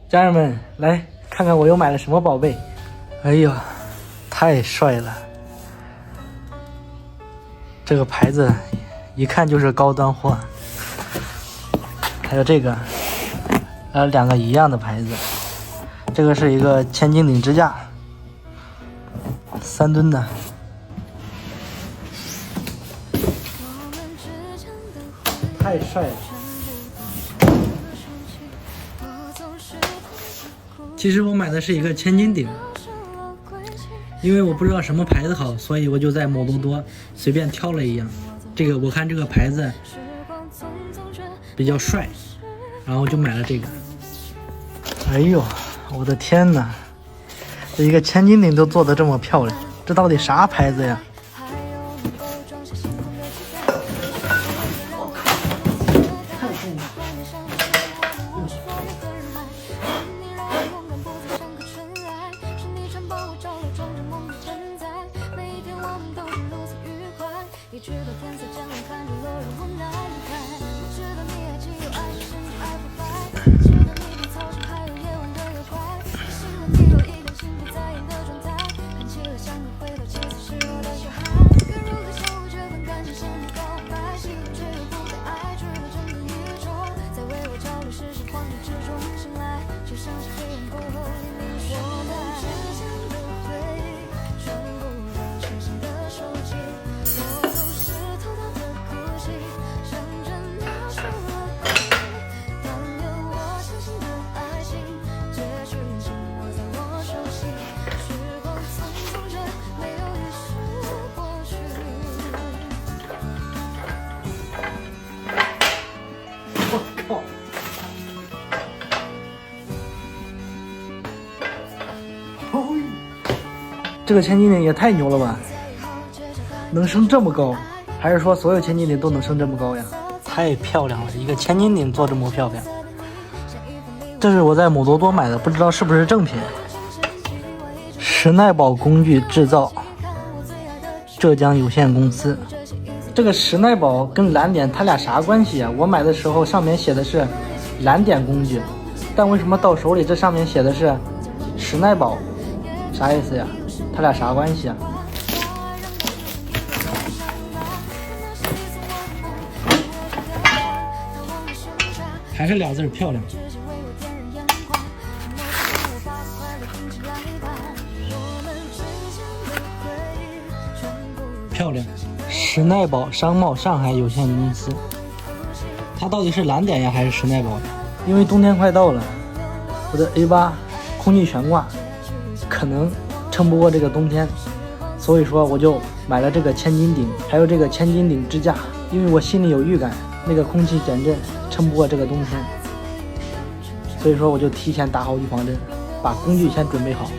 家人们，来看看我又买了什么宝贝！哎呦，太帅了！这个牌子一看就是高端货。还有这个，两个一样的牌子。这个是一个千斤顶支架，3吨的。太帅了！其实我买的是一个千斤顶，因为我不知道什么牌子好，所以我就在某多多随便挑了一样。这个我看这个牌子比较帅，然后就买了这个。哎呦，我的天哪！这一个千斤顶都做得这么漂亮，这到底啥牌子呀？这个千斤顶也太牛了吧，能升这么高，还是说所有千斤顶都能升这么高呀？太漂亮了，一个千斤顶做这么漂亮。这是我在某多多买的，不知道是不是正品。石耐宝工具制造浙江有限公司。这个石耐宝跟蓝点它俩啥关系啊？我买的时候上面写的是蓝点工具，但为什么到手里这上面写的是石耐宝？啥意思呀？他俩啥关系啊？还是俩字漂亮。漂亮，石耐宝商贸上海有限公司。它到底是蓝点呀，还是石耐宝呀？因为冬天快到了，我的 A8 空气悬挂可能撑不过这个冬天，所以说我就买了这个千斤顶，还有这个千斤顶支架，因为我心里有预感，那个空气减震撑不过这个冬天，所以说我就提前打好预防针，把工具先准备好。